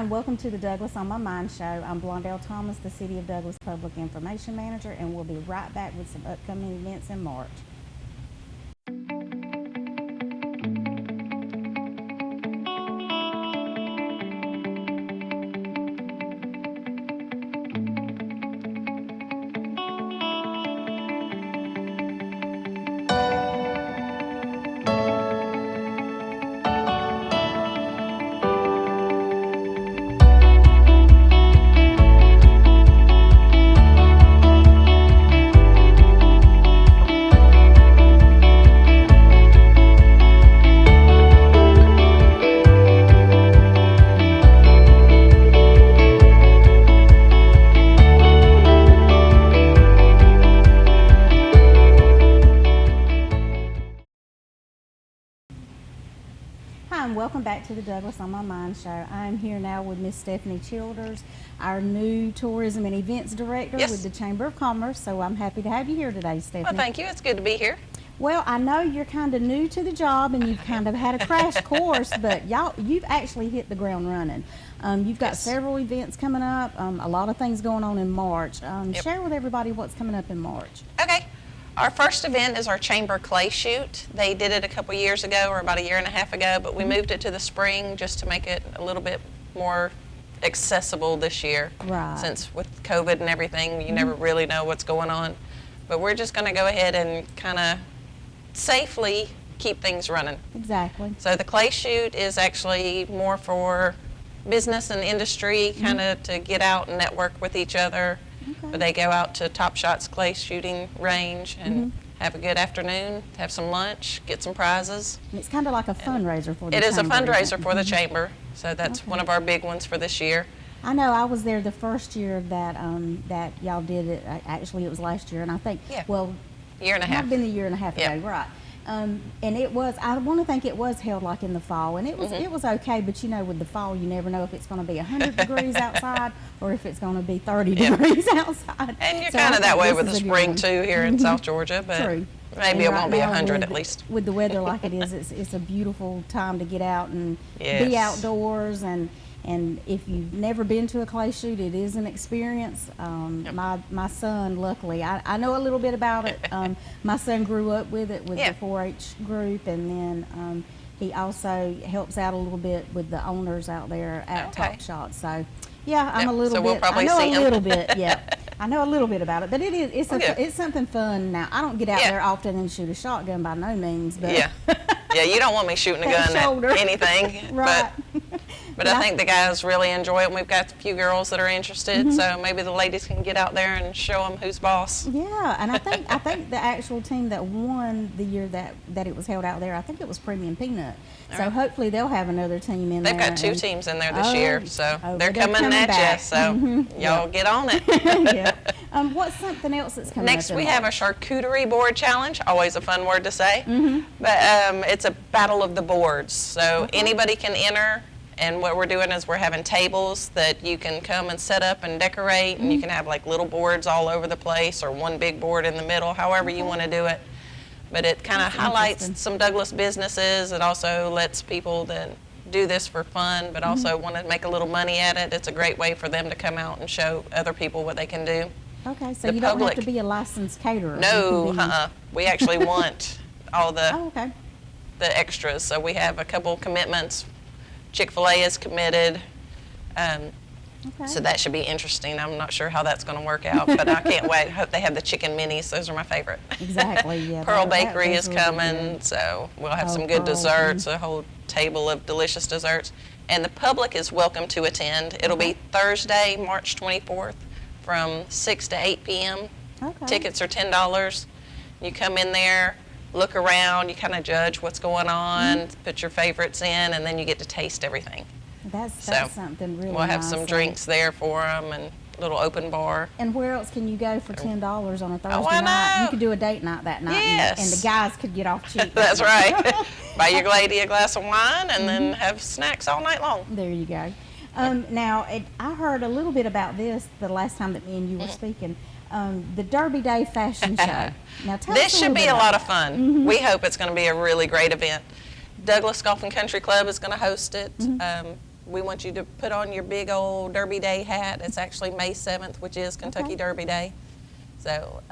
Hi, and welcome to the Douglas on My Mind show. I'm Blondell Thomas, the City of Douglas Public Information Manager, and we'll be right back with some upcoming events in March. Hi, and welcome back to the Douglas on My Mind show. I'm here now with Miss Stephanie Childers, our new Tourism and Events Director with the Chamber of Commerce. So I'm happy to have you here today, Stephanie. Well, thank you. It's good to be here. Well, I know you're kind of new to the job and you've kind of had a crash course, but you've actually hit the ground running. You've got several events coming up, a lot of things going on in March. Share with everybody what's coming up in March. Okay. Our first event is our Chamber Clay Shoot. They did it a couple years ago, or about a year and a half ago, but we moved it to the spring just to make it a little bit more accessible this year. Right. Since with COVID and everything, you never really know what's going on. But we're just going to go ahead and kind of safely keep things running. Exactly. So the Clay Shoot is actually more for business and industry, kind of to get out and network with each other. Okay. But they go out to Top Shot's clay shooting range and have a good afternoon, have some lunch, get some prizes. And it's kind of like a fundraiser for the It is a chamber, fundraiser for the chamber, so that's one of our big ones for this year. I know I was there the first year that that y'all did it. Actually, it was last year, and I think Year and a it might half. have been a year and a half ago, right? And it was. I want to think it was held like in the fall, and it was okay. But you know, with the fall, you never know if it's going to be 100 degrees outside or if it's going to be 30 degrees outside. And you're kind of that way with the spring too here in South Georgia, but True. maybe it won't be 100 at least. With the weather like it is, it's a beautiful time to get out and be outdoors. And if you've never been to a clay shoot, it is an experience. My son, luckily, I know a little bit about it. My son grew up with it, with the 4-H group, and then he also helps out a little bit with the owners out there at Top Shot. So, yeah, I'm a little bit. We'll probably I know see a little bit. Yeah, I know a little bit about it, but it's something fun. Now, I don't get out there often and shoot a shotgun by no means, but yeah, you don't want me shooting a gun at anything, right? But I think the guys really enjoy it, and we've got a few girls that are interested, so maybe the ladies can get out there and show them who's boss. Yeah, and I think the actual team that won the year that it was held out there, I think it was Premium Peanut. So hopefully they'll have another team in there. They've got 2 teams in there this year, so they're coming at back. you, so y'all get on it. Yeah. What's something else that's coming Next, up we have a charcuterie board challenge, always a fun word to say, but it's a battle of the boards, so anybody can enter. And what we're doing is we're having tables that you can come and set up and decorate, and you can have like little boards all over the place or one big board in the middle, however you want to do it. But it kind of highlights some Douglas businesses. It also lets people that do this for fun but also want to make a little money at it. It's a great way for them to come out and show other people what they can do. Okay, so you don't have to be a licensed caterer. No, we actually want all the the extras. So we have a couple commitments. Chick-fil-A is committed, so that should be interesting. I'm not sure how that's going to work out, but I can't wait. I hope they have the chicken minis. Those are my favorite. Exactly, yeah. Pearl Bakery is coming, so we'll have some good desserts, a whole table of delicious desserts. And the public is welcome to attend. It'll be Thursday, March 24th from 6 to 8 p.m. Tickets are $10. You come in there, look around, you kind of judge what's going on, put your favorites in, and then you get to taste everything. That's something really We'll have some drinks there for them and a little open bar. And where else can you go for $10 on a Thursday why night? not? You could do a date night that night, and the guys could get off cheap. That's right. Buy your lady a glass of wine and then have snacks all night long. There you go. Now, I heard a little bit about this the last time that me and you were speaking. The Derby Day Fashion Show. Now, tell us This should be a lot of fun. We hope it's going to be a really great event. Douglas Golf and Country Club is going to host it. We want you to put on your big old Derby Day hat. It's actually May 7th, which is Kentucky Derby Day. So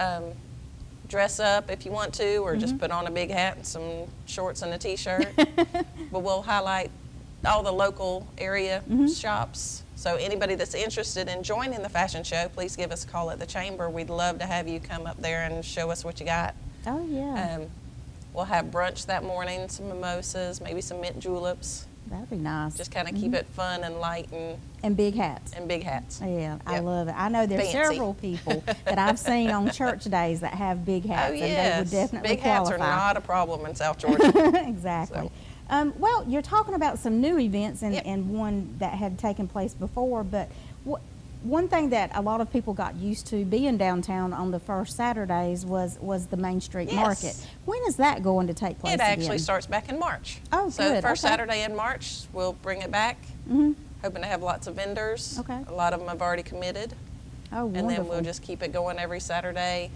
dress up if you want to, or just put on a big hat and some shorts and a t-shirt. But we'll highlight all the local area shops. So anybody that's interested in joining the fashion show, please give us a call at the chamber. We'd love to have you come up there and show us what you got. Oh, yeah. We'll have brunch that morning, some mimosas, maybe some mint juleps. That'd be nice. Just kind of keep it fun and light and big hats. And big hats. Yeah, Yep. I love it. I know there's Fancy. several people that I've seen on church days that have big hats, Oh, and they yes. would definitely Big hats qualify. are not a problem in South Georgia. Exactly. So. Well, you're talking about some new events and, Yep. and one that had taken place before, but one thing that a lot of people got used to being downtown on the first Saturdays was the Main Street Yes. Market. When is that going to take place It actually again? starts back in March. Oh, so good. first Okay. Saturday in March, we'll bring it back. Mm-hmm. Hoping to have lots of vendors. Okay. A lot of them have already committed. Oh, wonderful. And then we'll just keep it going every Saturday,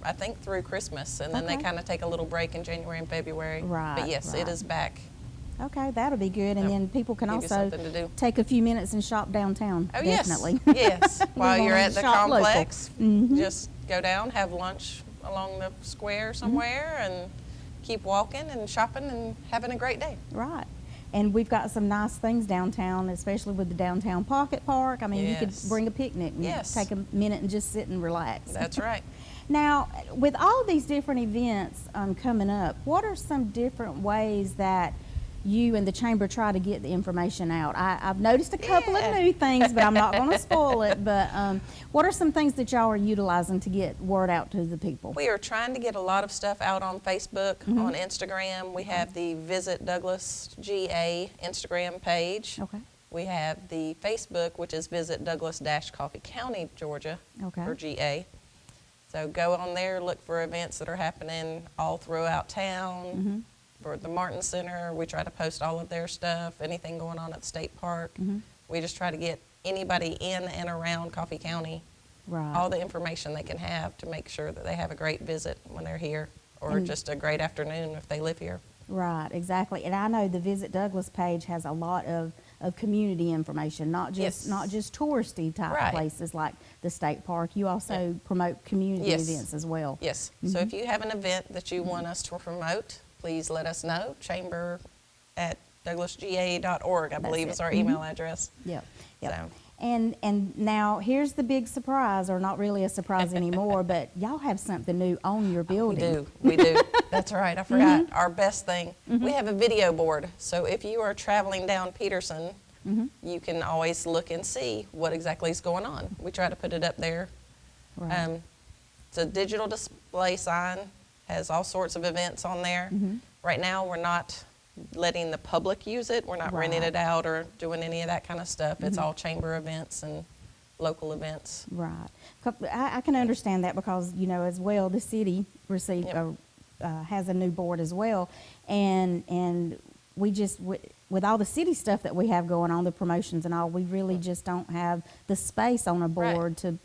I think through Christmas. And then they Okay. kind of take a little break in January and February. Right, But yes, right. it is back. Okay, that'll be good, and Yep. then people can Give you also something to do. take a few minutes and shop downtown. Oh, definitely. yes. Yes. While We you're wanna at the shop local. complex, Mhm. just go down, have lunch along the square somewhere, and keep walking and shopping and having a great day. Right. And we've got some nice things downtown, especially with the downtown pocket park. I mean, you Yes. could bring a picnic and Yes. take a minute and just sit and relax. That's right. Now, with all these different events coming up, what are some different ways that you and the chamber try to get the information out? I've noticed a couple Yeah. of new things, but I'm not going to spoil it. But what are some things that y'all are utilizing to get word out to the people? We are trying to get a lot of stuff out on Facebook, on Instagram. We have the Visit Douglas GA Instagram page. Okay. We have the Facebook, which is Visit Douglas-Coffee County, Georgia, Okay. for GA. So go on there, look for events that are happening all throughout town. For the Martin Center, we try to post all of their stuff, anything going on at the state park. We just try to get anybody in and around Coffee County Right. all the information they can have to make sure that they have a great visit when they're here, or just a great afternoon if they live here. Right, exactly. And I know the Visit Douglas page has a lot of community information, not just Yes. not just touristy type Right. places like the state park. You also promote community Yes. events as well. Yes. So if you have an event that you want us to promote, please let us know. Chamber at douglasga.org, I believe, it. is our email address. Yep. Yep. So- And now here's the big surprise, or not really a surprise anymore, but y'all have something new on your We building. do. That's right. I forgot. Our best thing. We have a video board. So if you are traveling down Peterson, you can always look and see what exactly is going on. We try to put it up there. Right. It's a digital display sign, has all sorts of events on there. Right now, we're not letting the public use it. We're not renting Right. it out or doing any of that kind of stuff. It's all chamber events and local events. Right. I can understand that because, you know, as well, the city received Yep. has a new board as well, and we just with all the city stuff that we have going on, the promotions and all, we really just don't have the space on a Right. board to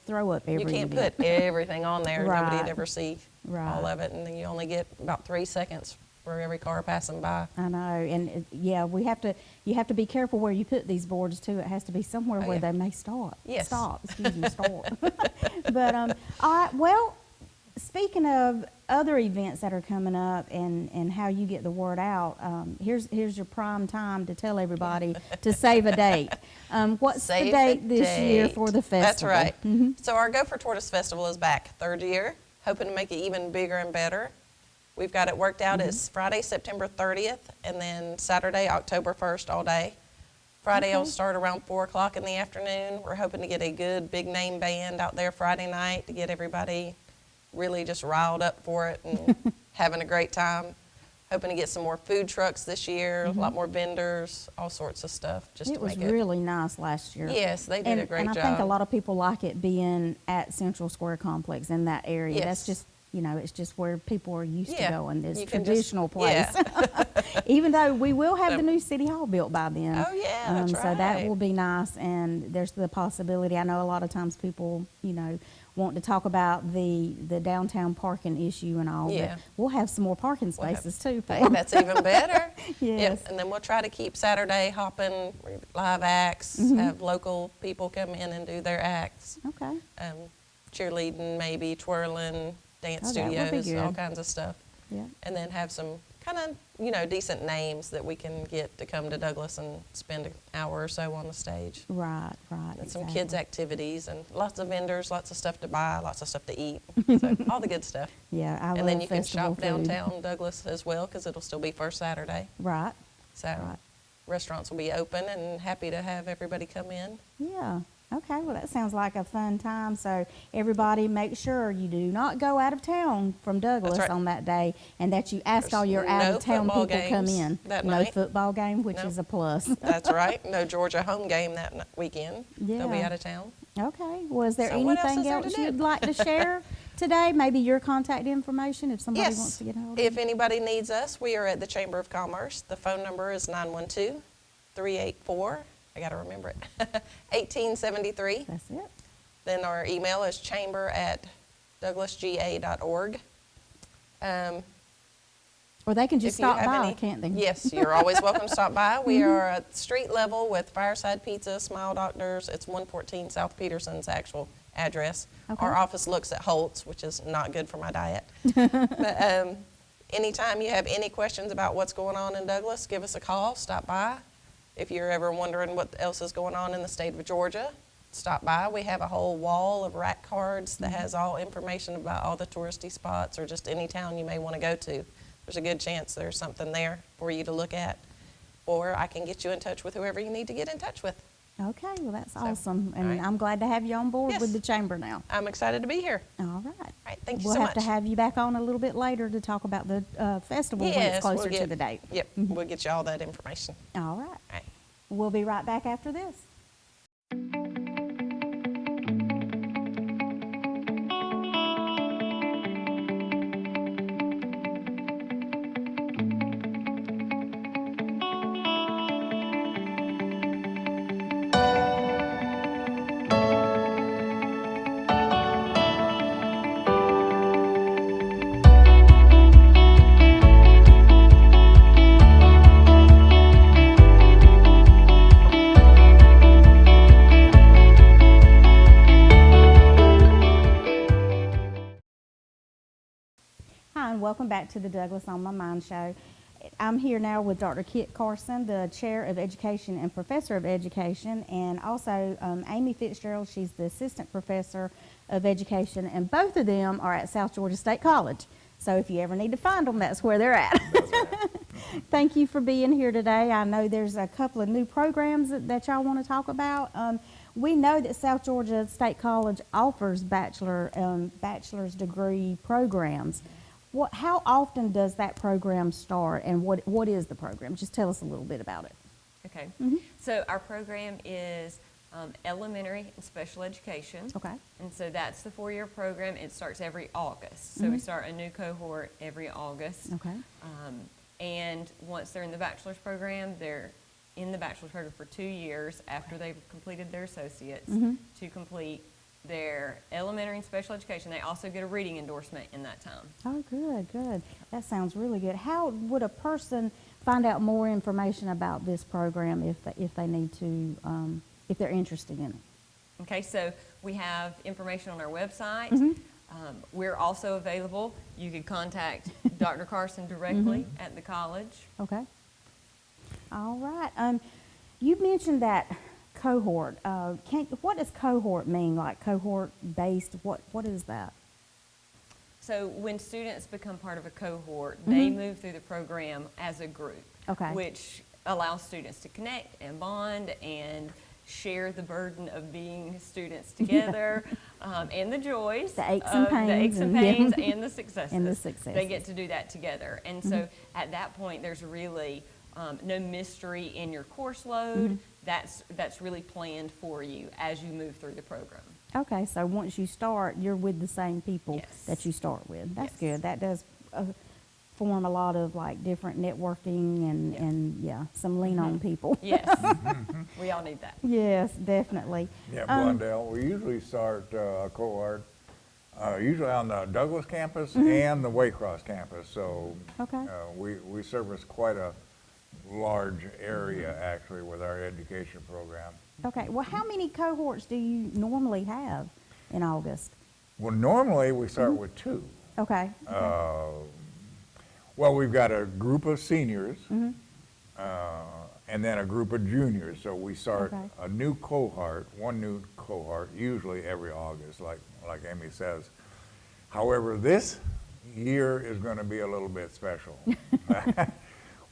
throw up every You can't event. put everything on there. Nobody'd Right. ever see Right. all of it, and then you only get about 3 seconds for every car passing by. I know, and yeah, you have to be careful where you put these boards too. It has to be somewhere Oh, where yeah. they may stop. Yes. Stop. Excuse me. Stop. But all right. Well, speaking of other events that are coming up and how you get the word out, here's your prime time to tell everybody to save a date. What's Save the a date this year for the festival? That's right. So our Gopher Tortoise Festival is back, 3rd year, hoping to make it even bigger and better. We've got it worked out. It's Friday, September 30th, and then Saturday, October 1st, all day. Friday will start around 4 o'clock in the afternoon. We're hoping to get a good big name band out there Friday night to get everybody really just riled up for it and having a great time. Hoping to get some more food trucks this year, a lot more vendors, all sorts of stuff, just It to was make it. really nice last year. Yes, they did a great and job. I think a lot of people like it being at Central Square Complex in that area. Yes. That's just it's just where people are used to Yeah, going, this you can traditional place. Yeah. Even though we will have the new city hall built by then. Oh, yeah, that's So that right. will be nice, and there's the possibility, I know a lot of times people, want to talk about the downtown parking issue and all, Yeah. but we'll have some more parking We'll have- spaces too. For Hey, that's even better. Yes. Yep. And then we'll try to keep Saturday hopping, live acts, have local people come in and do their acts. Okay. Cheerleading, maybe twirling, dance Oh, that would be studios, all good. kinds of stuff. Yeah. And then have some kind of, decent names that we can get to come to Douglas and spend an hour or so on the stage. Right. And some exactly. kids' activities and lots of vendors, lots of stuff to buy, lots of stuff to eat. So all the good stuff. Yeah, I love And then you can festival shop food. downtown Douglas as well because it'll still be first Saturday. Right. So Right. restaurants will be open and happy to have everybody come in. Yeah. Okay. Well, that sounds like a fun time. So everybody, make sure you do not go out of town from Douglas right. on that day, and that you ask There's all your no out of town football people come games in. that No night. football game, which No. is a plus. That's right. No Georgia home game that weekend. They'll be Yeah. out of town. Okay. Well, is there So what else anything is there to else do? you'd like to share today? Maybe your contact information if somebody Yes. wants to get a hold of If you. anybody needs us, we are at the Chamber of Commerce. The phone number is 912-384, I got to remember it, 1873. That's it. Then our email is chamber@douglasga.org. Or they can just If you stop have by, any- can't they? Yes, you're always welcome to stop by. We are at street level with Fireside Pizza, Smile Doctors. It's 114 South Peterson's actual address. Okay. Our office looks at Holt's, which is not good for my diet. But anytime you have any questions about what's going on in Douglas, give us a call, stop by. If you're ever wondering what else is going on in the state of Georgia, stop by. We have a whole wall of rack cards that has all information about all the touristy spots or just any town you may want to go to. There's a good chance there's something there for you to look at. Or I can get you in touch with whoever you need to get in touch with. Okay, well, that's awesome. And all right. I'm glad to have you on board Yes. with the chamber now. I'm excited to be here. All right. All right, thank you We'll so have much. to have you back on a little bit later to talk about the festival when it's closer to the date. Yep, we'll get you all that information. All right. All right. We'll be right back after this. Hi, and welcome back to the Douglas on My Mind show. I'm here now with Dr. Kit Carson, the Chair of Education and Professor of Education, and also Amy Fitzgerald. She's the Assistant Professor of Education, and both of them are at South Georgia State College. So if you ever need to find them, that's where they're at. Thank you for being here today. I know there's a couple of new programs that y'all want to talk about. We know that South Georgia State College offers bachelor's degree programs. How often does that program start, and what is the program? Just tell us a little bit about it. Okay. So our program is elementary and special education. Okay. And so that's the 4-year program. It starts every August. So we start a new cohort every August. Okay. And once they're in the bachelor's program, they're in the bachelor's program for 2 years after they've completed their associates to complete their elementary and special education. They also get a reading endorsement in that time. Oh, good. That sounds really good. How would a person find out more information about this program if they need to, if they're interested in it? Okay, so we have information on our website. We're also available. You could contact Dr. Carson directly at the college. Okay. All right. You mentioned that cohort. What does cohort mean? Like cohort based? What is that? So when students become part of a cohort, they move through the program as a group, Okay. which allows students to connect and bond and share the burden of being students together and the joys, The aches and pains the aches and and- pains and the successes. And the successes. They get to do that together. And so at that point, there's really no mystery in your course load. That's really planned for you as you move through the program. Okay, so once you start, you're with the same people Yes. that you start with. That's Yes. good. That does form a lot of like different networking and some lean on people. Yes, we all need that. Yes, definitely. Yeah, Blundell, we usually start a cohort, usually on the Douglas campus and the Waycross campus. So Okay. we service quite a large area actually with our education program. Okay, well, how many cohorts do you normally have in August? Well, normally we start with two. Okay. Well, we've got a group of seniors and then a group of juniors. So we start Okay. a new cohort, one new cohort, usually every August, like Amy says. However, this year is going to be a little bit special.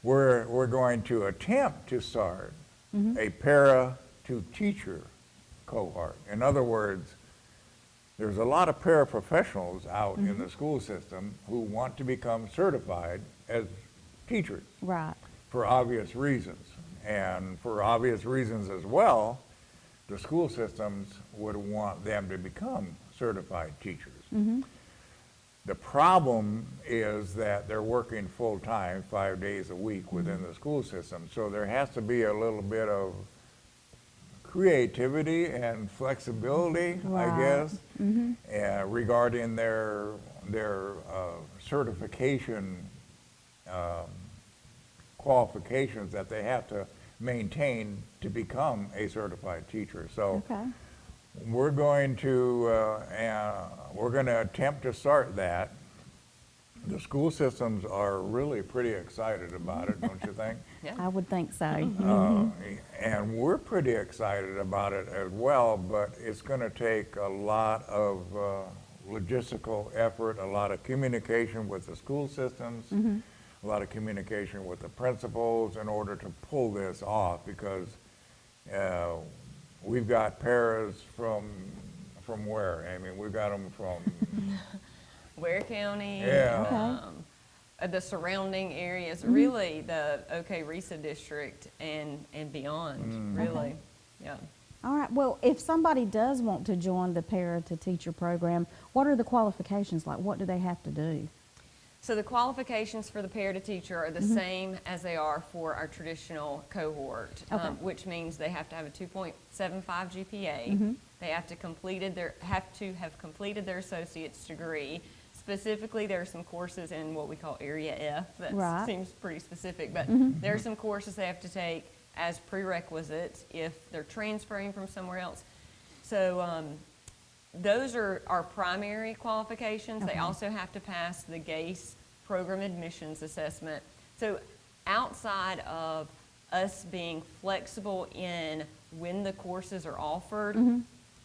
We're going to attempt to start a para to teacher cohort. In other words, there's a lot of paraprofessionals out in the school system who want to become certified as teachers Right. for obvious reasons. And for obvious reasons as well, the school systems would want them to become certified teachers. The problem is that they're working full-time, 5 days a week within the school system. So there has to be a little bit of creativity and flexibility, I Right. guess, regarding their certification qualifications that they have to maintain to become a certified teacher. So Okay. we're going to attempt to start that. The school systems are really pretty excited about it, don't you think? Yeah. I would think so. And we're pretty excited about it as well, but it's going to take a lot of logistical effort, a lot of communication with the school systems, a lot of communication with the principals in order to pull this off, because we've got paras from where, Amy? We've got them from Ware County, Yeah. the surrounding areas, really the Risa district and beyond, really. Yeah. All right. Well, if somebody does want to join the para to teacher program, what are the qualifications like? What do they have to do? So the qualifications for the para to teacher are the same as they are for our traditional cohort, Okay. which means they have to have a 2.75 GPA. They have to have completed their associate's degree. Specifically, there are some courses in what we call Area F. That Right. seems pretty specific, but there are some courses they have to take as prerequisites if they're transferring from somewhere else. So those are our primary qualifications. They Okay. also have to pass the GACE program admissions assessment. So outside of us being flexible in when the courses are offered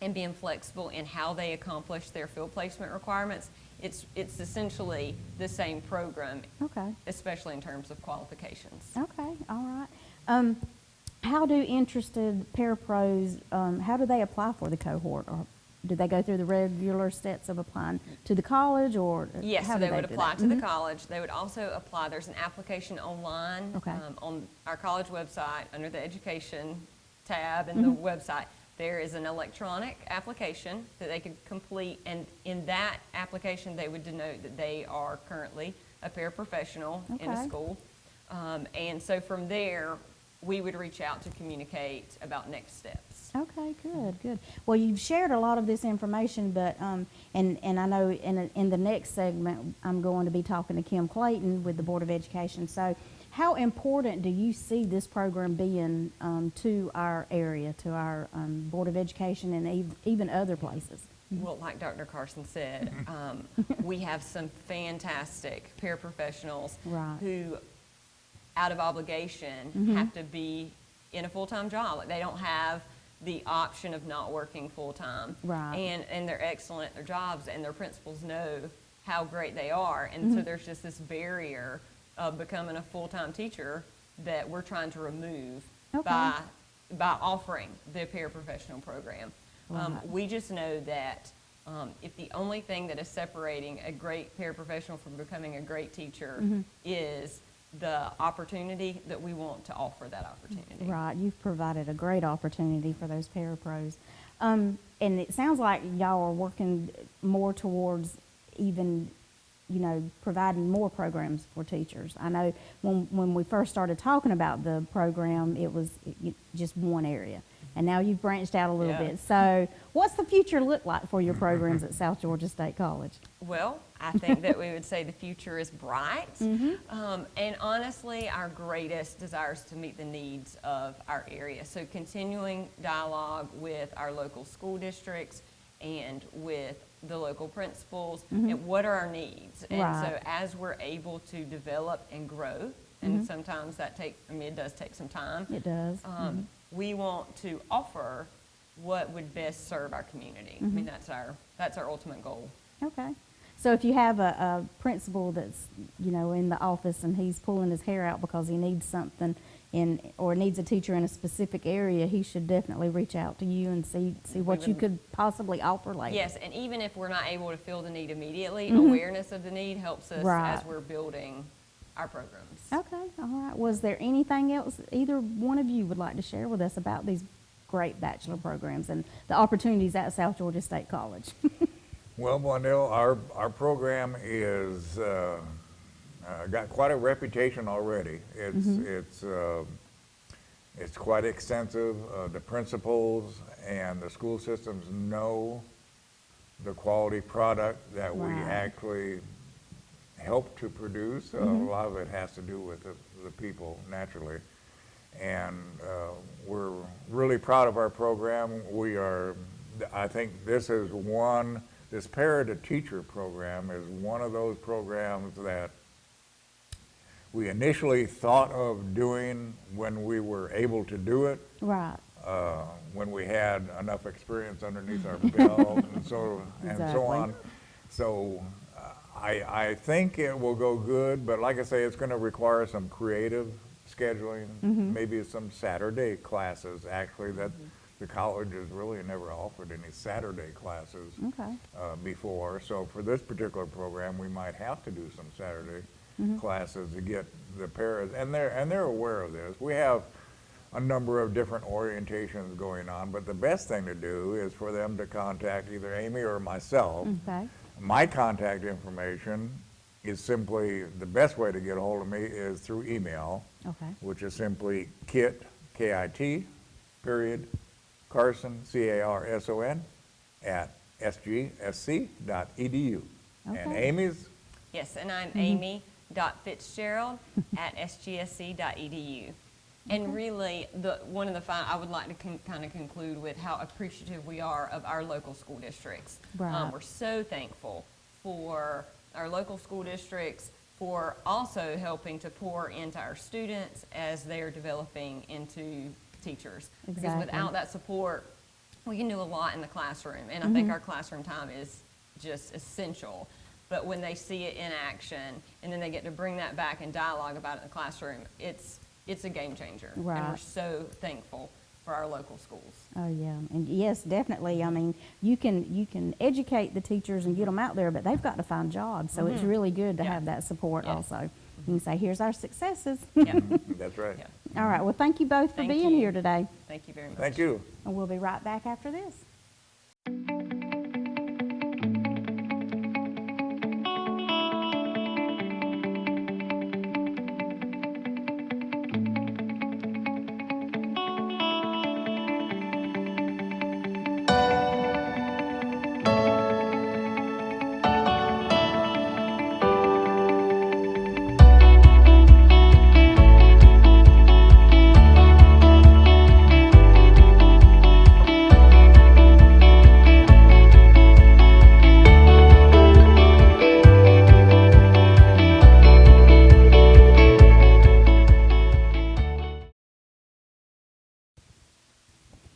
and being flexible in how they accomplish their field placement requirements, it's essentially the same program, Okay. especially in terms of qualifications. Okay. All right. How do interested parapros, how do they apply for the cohort? Or do they go through the regular steps of applying to the college, or Yes, how so do they would do apply that? to the college. They would also apply, there's an application online Okay. on our college website under the education tab in the website. There is an electronic application that they could complete, and in that application, they would denote that they are currently a paraprofessional in a Okay. school. And so from there, we would reach out to communicate about next steps. Okay, good. Well, you've shared a lot of this information, but and I know in the next segment I'm going to be talking to Kim Clayton with the Board of Education. So, how important do you see this program being to our area, to our Board of Education, and even other places? Well, like Dr. Carson said, we have some fantastic paraprofessionals Right. who, out of obligation, have to be in a full-time job. Like, they don't have the option of not working full-time. Right. And they're excellent at their jobs, and their principals know how great they are. And so there's just this barrier of becoming a full-time teacher that we're trying to remove Okay. by offering the paraprofessional program. Right. We just know that if the only thing that is separating a great paraprofessional from becoming a great teacher is the opportunity, that we want to offer that opportunity. Right, you've provided a great opportunity for those parapros. And it sounds like y'all are working more towards even, providing more programs for teachers. I know when we first started talking about the program, it was just one area. And now you've branched out a little bit. So what's the future look like for your programs at South Georgia State College? Well, I think that we would say the future is bright. And honestly, our greatest desire is to meet the needs of our area. So continuing dialogue with our local school districts and with the local principals, and what are our needs? And so as we're able to develop and grow, and sometimes it does take some time. It does. We want to offer what would best serve our community. I mean, that's our ultimate goal. Okay. So if you have a principal that's, in the office and he's pulling his hair out because he needs something or needs a teacher in a specific area, he should definitely reach out to you and see what you could possibly offer later. Yes, and even if we're not able to fill the need immediately, awareness of the need helps us as we're building our programs. Okay, all right. Was there anything else either one of you would like to share with us about these great bachelor programs and the opportunities at South Georgia State College? Well, Blondell, our program is got quite a reputation already. It's quite extensive. The principals and the school systems know the quality product that we actually help to produce. A lot of it has to do with the people, naturally. And we're really proud of our program. I think this Parent-to-Teacher program is one of those programs that we initially thought of doing when we were able to do it. Right. When we had enough experience underneath our belt and so on. So I think it will go good, but like I say, it's going to require some creative scheduling, maybe some Saturday classes, actually, that the college has really never offered any Saturday classes before. So for this particular program, we might have to do some Saturday classes to get the parents, and they're aware of this. We have a number of different orientations going on, but the best thing to do is for them to contact either Amy or myself. Okay. My contact information is simply, the best way to get a hold of me is through email, which is simply KIT, K-I-T, period, Carson, C-A-R-S-O-N, at sgsc.edu. And Amy's? Yes, and I'm amy.fitzgerald at sgsc.edu. And really, one of the I would like to kind of conclude with how appreciative we are of our local school districts. Right. We're so thankful for our local school districts for also helping to pour into our students as they're developing into teachers. Exactly. Because without that support, we can do a lot in the classroom. And I think our classroom time is just essential. But when they see it in action and then they get to bring that back and dialogue about it in the classroom, it's a game changer. Right. And we're so thankful for our local schools. Oh yeah, and yes, definitely. I mean, you can educate the teachers and get them out there, but they've got to find jobs. So it's really good to have that support also. You can say, here's our successes. Yeah. That's right. Yeah. All right, well, thank you both for being here today. Thank you very much. Thank you. And we'll be right back after this.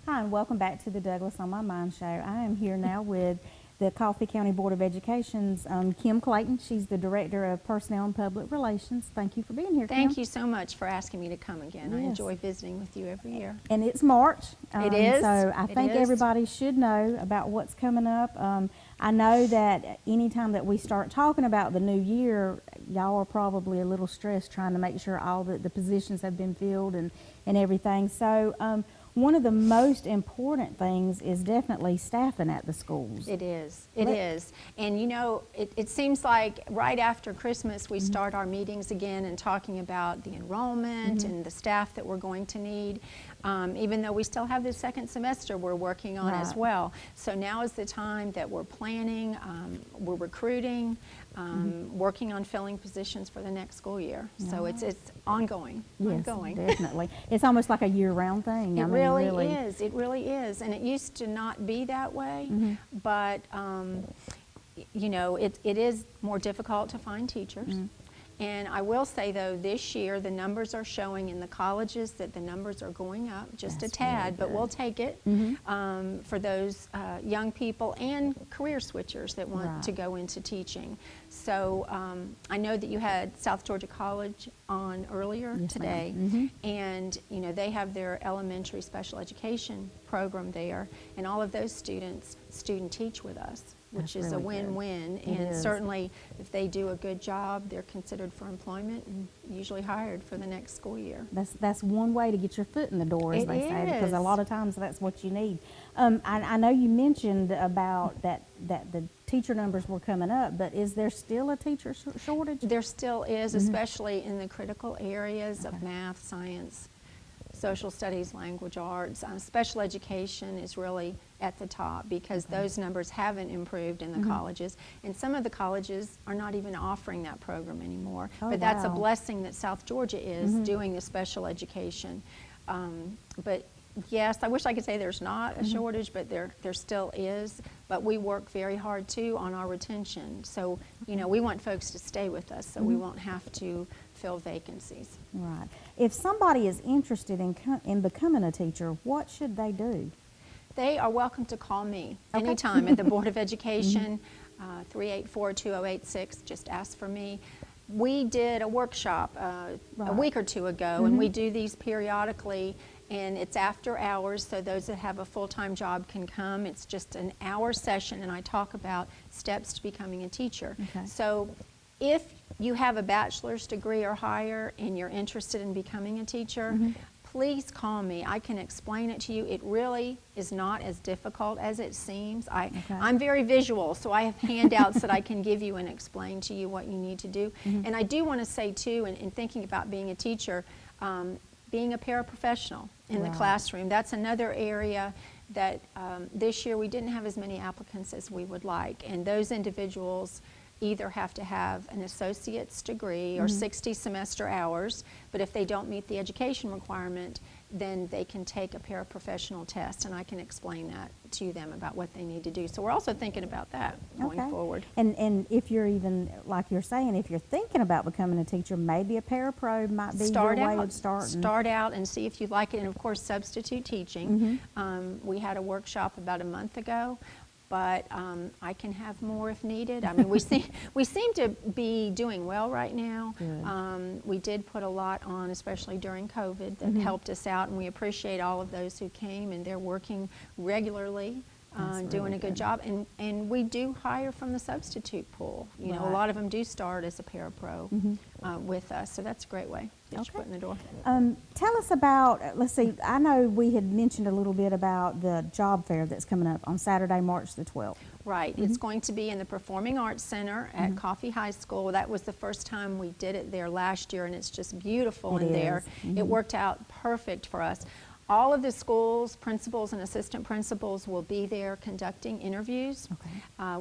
Hi, and welcome back to the Douglas on My Mind show. I am here now with the Coffee County Board of Education's Kim Clayton. She's the Director of Personnel and Public Relations. Thank you for being here, Kim. Thank you so much for asking me to come again. I Yes. enjoy visiting with you every year. And it's March. It is. So I It think is. everybody should know about what's coming up. I know that anytime that we start talking about the new year, y'all are probably a little stressed trying to make sure all the positions have been filled and everything. So one of the most important things is definitely staffing at the schools. It is. It is. And you know, it seems like right after Christmas we start our meetings again and talking about the enrollment and the staff that we're going to need. Even though we still have the second semester we're working on as well. So now is the time that we're planning, we're recruiting, working on filling positions for the next school year. So it's ongoing. Yes, ongoing. definitely. It's almost like a year-round thing. It I mean, really is. It really is. And it used to not be that way, but you know, it is more difficult to find teachers. And I will say, though, this year the numbers are showing in the colleges that the numbers are going up just a tad, but we'll take it for those young people and career switchers that want to go into teaching. So I know that you had South Georgia College on earlier today, and you know they have their elementary special education program there, and all of those students student teach with us, which is a win-win. And certainly if they do a good job, they're considered for employment and usually hired for the next school year. That's one way to get your foot in the door, as It they say, because a is. lot of times that's what you need. I know you mentioned about that the teacher numbers were coming up, but is there still a teacher shortage? There still is, especially in the critical areas of math, science, social studies, language arts. Special education is really at the top because those numbers haven't improved in the colleges, and some of the colleges are not even offering that program anymore. But that's a blessing that South Georgia is doing the special education. But yes, I wish I could say there's not a shortage, but there still is. But we work very hard too on our retention. So, you know, we want folks to stay with us so we won't have to fill vacancies. Right. If somebody is interested in becoming a teacher, what should they do? They are welcome to call me anytime at the Board of Education, 384-2086. Just ask for me. We did a workshop a week or two ago, and we do these periodically, and it's after hours, so those that have a full-time job can come. It's just an hour session, and I talk about steps to becoming a teacher. So if you have a bachelor's degree or higher and you're interested in becoming a teacher, please call me. I can explain it to you. It really is not as difficult as it seems. I'm very visual, so I have handouts that I can give you and explain to you what you need to do. And I do want to say too, in thinking about being a teacher, being a paraprofessional in the classroom, that's another area that this year we didn't have as many applicants as we would like. And those individuals either have to have an associate's degree or 60 semester hours, but if they don't meet the education requirement, then they can take a paraprofessional test, and I can explain that to them about what they need to do. So we're also thinking about that going forward. And if you're even, like you're saying, if you're thinking about becoming a teacher, maybe a parapro might be your way of starting. Start out and see if you like it, and of course substitute teaching. We had a workshop about a month ago, but I can have more if needed. I mean, we seem to be doing well right now. We did put a lot on, especially during COVID, that helped us out, and we appreciate all of those who came, and they're working regularly, doing a good job. And we do hire from the substitute pool. You know, a lot of them do start as a parapro with us, so that's a great way to get your foot in the door. Tell us about, let's see, I know we had mentioned a little bit about the job fair that's coming up on Saturday, March the 12th. Right. It's going to be in the Performing Arts Center at Coffee High School. That was the first time we did it there last year, and it's just beautiful in there. It worked out perfect for us. All of the schools, principals and assistant principals will be there conducting interviews.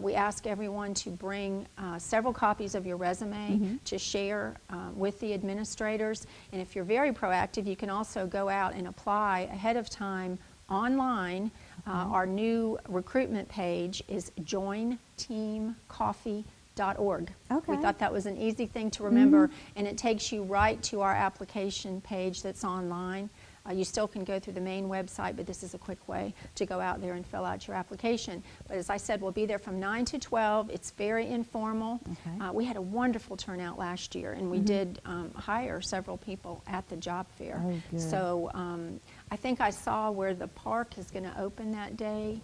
We ask everyone to bring several copies of your resume to share with the administrators. And if you're very proactive, you can also go out and apply ahead of time online. Our new recruitment page is jointeamcoffee.org. We thought that was an easy thing to remember, and it takes you right to our application page that's online. You still can go through the main website, but this is a quick way to go out there and fill out your application. But as I said, we'll be there from 9 to 12. It's very informal. We had a wonderful turnout last year, and we did hire several people at the job fair. So I think I saw where the park is going to open that day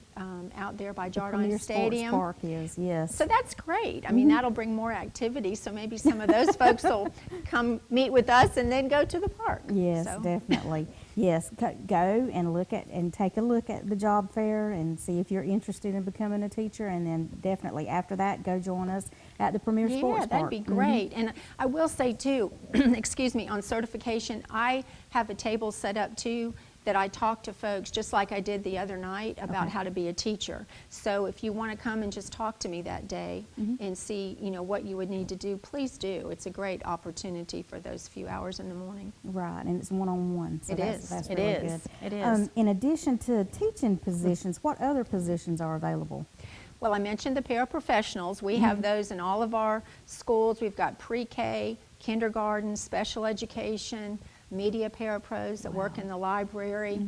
out there by Jardine Stadium. Park is, yes. So that's great. I mean, that'll bring more activity, so maybe some of those folks will come meet with us and then go to the park. Yes, definitely. Yes, go and take a look at the job fair and see if you're interested in becoming a teacher, and then definitely after that, go join us at the Premier Sports Yeah, that'd Park. be great. And I will say too, excuse me, on certification, I have a table set up too that I talk to folks, just like I did the other night, about how to be a teacher. So if you want to come and just talk to me that day and see, what you would need to do, please do. It's a great opportunity for those few hours in the morning. Right, and it's one-on-one. So It is. That's It really is. good. It is. In addition to teaching positions, what other positions are available? Well, I mentioned the paraprofessionals. We have those in all of our schools. We've got pre-K, kindergarten, special education, media parapros that work in the library.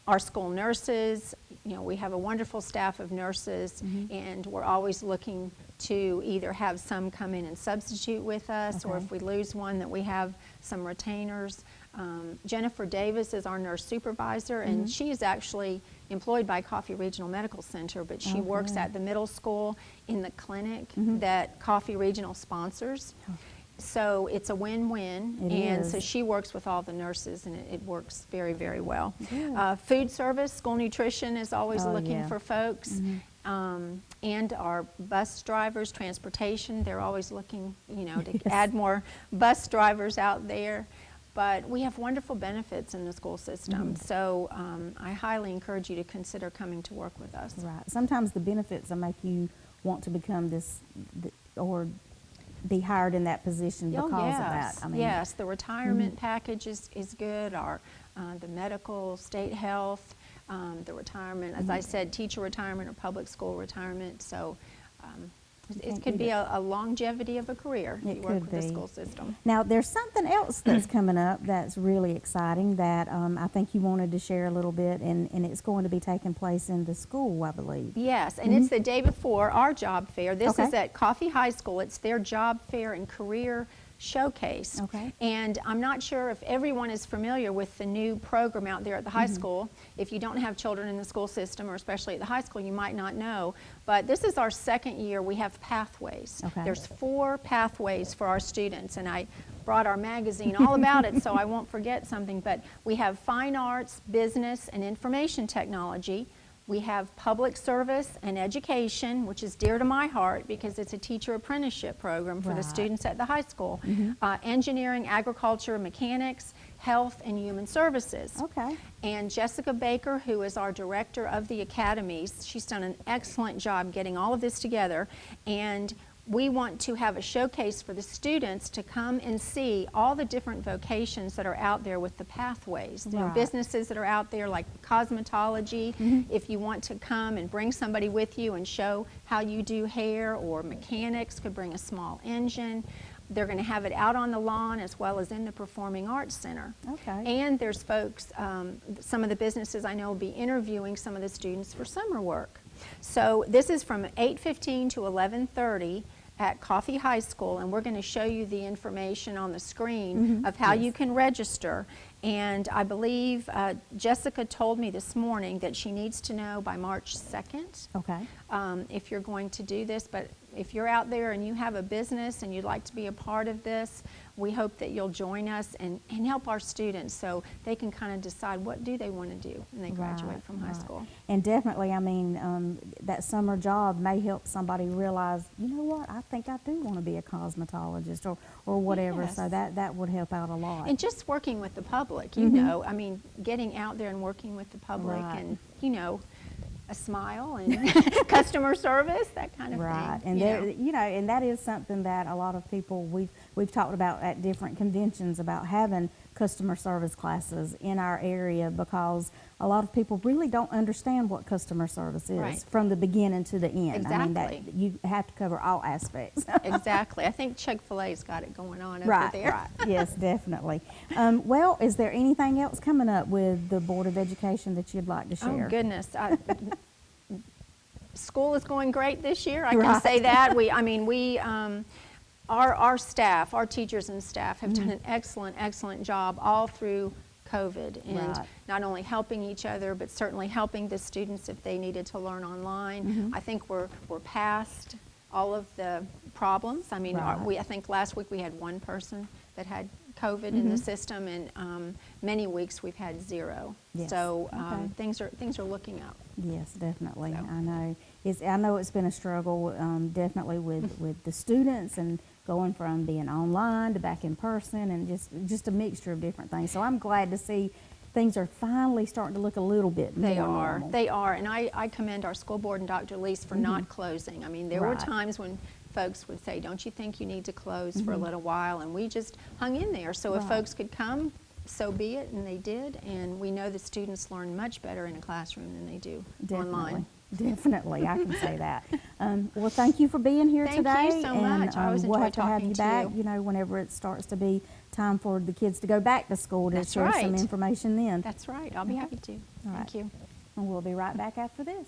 Our school nurses, we have a wonderful staff of nurses, and we're always looking to either have some come in and substitute with us, or if we lose one, that we have some retainers. Jennifer Davis is our nurse supervisor, and she is actually employed by Coffee Regional Medical Center, but she works at the middle school in the clinic that Coffee Regional sponsors. So it's a win-win, and so she works with all the nurses, and it works very, very well. Food service, school nutrition is always looking for folks, and our bus drivers, transportation, they're always looking, to add more bus drivers out there. But we have wonderful benefits in the school system, so I highly encourage you to consider coming to work with us. Right. Sometimes the benefits will make you want to become or be hired in that position because of that. Yes, the retirement package is good, the medical, state health, the retirement, as I said, teacher retirement or public school retirement. So it could be a longevity of a career if you work with the school system. Now, there's something else that's coming up that's really exciting that I think you wanted to share a little bit, and it's going to be taking place in the school, I believe. Yes, and it's the day before our job fair. This is at Coffee High School. It's their job fair and career showcase. And I'm not sure if everyone is familiar with the new program out there at the high school. If you don't have children in the school system, or especially at the high school, you might not know. But this is our second year. We have pathways. There's 4 pathways for our students, and I brought our magazine all about it so I won't forget something. But we have fine arts, business, and information technology. We have public service and education, which is dear to my heart because it's a teacher apprenticeship program for the students at the high school. Engineering, agriculture, mechanics, health, and human services. And Jessica Baker, who is our director of the academies, she's done an excellent job getting all of this together. And we want to have a showcase for the students to come and see all the different vocations that are out there with the pathways. There are businesses that are out there like cosmetology. If you want to come and bring somebody with you and show how you do hair, or mechanics could bring a small engine. They're going to have it out on the lawn as well as in the Performing Arts Center. And there's folks, some of the businesses I know will be interviewing some of the students for summer work. So this is from 8:15 to 11:30 at Coffee High School, and we're going to show you the information on the screen of how you can register. And I believe Jessica told me this morning that she needs to know by March 2nd if you're going to do this. But if you're out there and you have a business and you'd like to be a part of this, we hope that you'll join us and help our students so they can kind of decide what do they want to do when they graduate from high school. And definitely, I mean, that summer job may help somebody realize, you know what, I think I do want to be a cosmetologist or whatever, so that would help out a lot. And just working with the public, you know, I mean, getting out there and working with the public and, you know, a smile and customer service, that kind of thing. And and that is something that a lot of people we've talked about at different conventions about having customer service classes in our area, because a lot of people really don't understand what customer service is from the beginning to the end. Exactly. I mean, that you have to cover all aspects. Exactly. I think Chick-fil-A's got it going on over there. Yes, definitely. Well, is there anything else coming up with the Board of Education that you'd like to share? Oh, goodness. School is going great this year. I can say that. Our staff, our teachers and staff have done an excellent job all through COVID, and not only helping each other, but certainly helping the students if they needed to learn online. I think we're past all of the problems. I mean, I think last week we had one person that had COVID in the system, and many weeks we've had 0. Yes. So Okay. things are looking up. Yes, definitely. So. I know. I know it's been a struggle, definitely with the students and going from being online to back in person, and just a mixture of different things. So I'm glad to see things are finally starting to look a little bit more normal. They are, and I commend our school board and Dr. Leese for not closing. I mean, there were Right. times when folks would say, don't you think you need to close for a little while? And we just hung in there. So if Right. folks could come, so be it, and they did. And we know the students learn much better in a classroom than they do online. Definitely, I can say that. Well, thank you for being here Thank today. you so much. I always we'll enjoy have to have talking you to back, you. whenever it starts to be time for the kids to go back to school to That's share some right. information then. That's right. I'll be happy to. All right. Thank you. And we'll be right back after this.